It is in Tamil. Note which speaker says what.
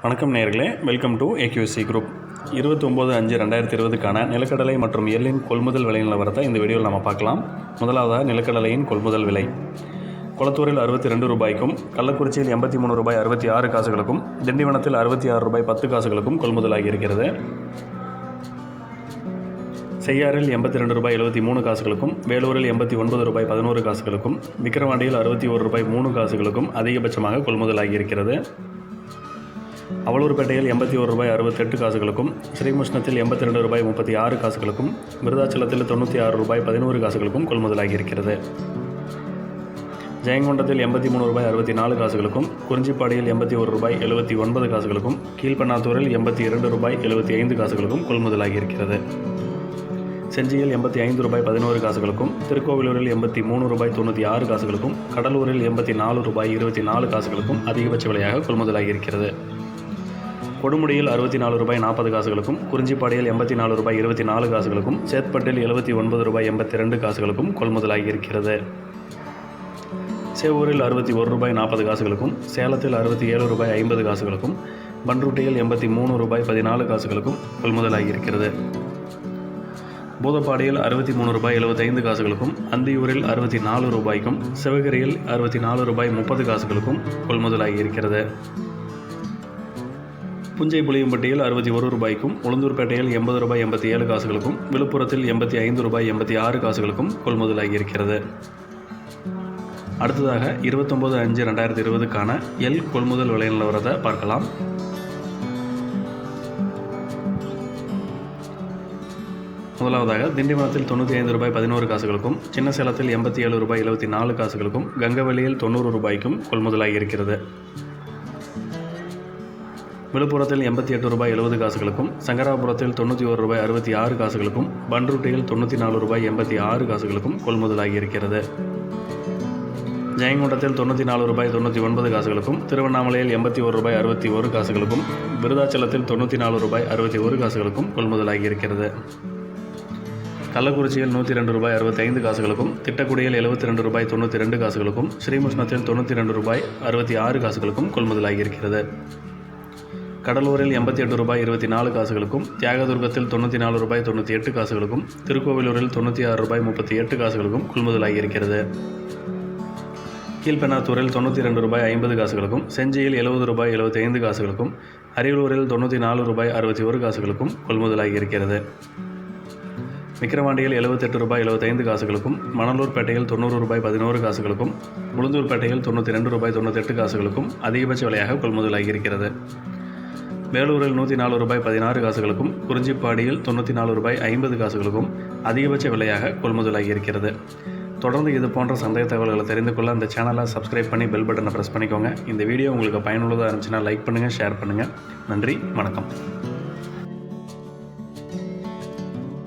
Speaker 1: வணக்கம் நேயர்களே, வெல்கம் டு ஏக்யூசி குரூப். 29/5/2020க்கான நிலக்கடலை மற்றும் எள்ளின் கொள்முதல் விலை நிலவரத்தை இந்த வீடியோவில் நம்ம பார்க்கலாம். முதலாவதாக நிலக்கடலையின் கொள்முதல் விலை. குளத்தூரில் ₹62க்கும், கள்ளக்குறிச்சியில் ₹83.66, திண்டிவனத்தில் ₹66.10 கொள்முதலாகி இருக்கிறது. செய்யாறில் ₹82.73, வேலூரில் ₹89.11, விக்கிரவாண்டியில் ₹61.03 அதிகபட்சமாக கொள்முதலாகி இருக்கிறது. அவலூர்பேட்டையில் ₹81.68, ஸ்ரீமுஷ்ணத்தில் ₹82.36, விருதாச்சலத்தில் ₹96.11 கொள்முதலாகி இருக்கிறது. ஜெயங்கொண்டத்தில் ₹83.64, குறிஞ்சிப்பாடியில் ₹81.79, கீழ்பண்ணாத்தூரில் ₹82.75 கொள்முதலாகி இருக்கிறது. செஞ்சியில் ₹85.11, திருக்கோவிலூரில் ₹83.96, கடலூரில் ₹84.24 அதிகபட்ச விலையாக கொள்முதலாகி இருக்கிறது. கொடுமுடியில் ₹64.40, குறிஞ்சிப்பாடியில் ₹84.24, சேத்பட்டில் ₹79.82 கொள்முதலாகி இருக்கிறது. சேவூரில் ₹61.40, சேலத்தில் ₹67.50, பன்ருட்டியில் ₹83.14 கொள்முதலாகி இருக்கிறது. பூதப்பாடியில் ₹63.75, அந்தியூரில் ₹64, சிவகிரியில் ₹64.30 கொள்முதலாகி இருக்கிறது. புஞ்சை புளியம்பட்டியில் ₹61, உளுந்தூர்பேட்டையில் ₹80.87, விழுப்புரத்தில் ₹85.86 கொள்முதலாகி இருக்கிறது. அடுத்ததாக 29/5/2020க்கான எள் கொள்முதல் விலை நிலவரத்தை பார்க்கலாம். முதலாவதாக திண்டிவனத்தில் ₹95.11, சின்ன சேலத்தில் ₹87.74, கங்கவெளியில் ₹90 கொள்முதலாகி இருக்கிறது. விழுப்புரத்தில் ₹88.70, சங்கராபுரத்தில் ₹91.66, பன்ருட்டியில் ₹94.86 கொள்முதலாகி இருக்கிறது. ஜெயங்கொண்டத்தில் ₹94.99, திருவண்ணாமலையில் ₹81.61, விருதாச்சலத்தில் ₹94.61 கொள்முதலாகி இருக்கிறது. கள்ளக்குறிச்சியில் ₹102.65, திட்டக்குடியில் ₹72.92, ஸ்ரீமுஷ்ணத்தில் ₹92.66 கொள்முதலாகி இருக்கிறது. கடலூரில் ₹88.24, தியாகதுர்கத்தில் ₹94.98, திருக்கோவிலூரில் ₹96.38 கொள்முதலாகி இருக்கிறது. கீழ்பெண்ணாத்தூரில் ₹92.50, செஞ்சியில் ₹70.75, அரியலூரில் ₹94.61 கொள்முதலாகி இருக்கிறது. விக்கிரவாண்டியில் ₹78.75, மணலூர்பேட்டையில் ₹90.11, உளுந்தூர்பேட்டையில் ₹92.98 அதிகபட்ச விலையாக கொள்முதலாகி இருக்கிறது. வேலூரில் ₹104.16, குறிஞ்சிப்பாடியில் ₹94.50 அதிகபட்ச விலையாக கொள்முதலாகி இருக்கிறது. தொடர்ந்து இது போன்ற சந்தை தகவல்களை தெரிந்து கொள்ள இந்த சேனலை சப்ஸ்கிரைப் பண்ணி பெல் பட்டனை ப்ரெஸ் பண்ணிக்கோங்க. இந்த வீடியோ உங்களுக்கு பயனுள்ளதாக இருந்துச்சுன்னா லைக் பண்ணுங்கள், ஷேர் பண்ணுங்கள். நன்றி, வணக்கம்.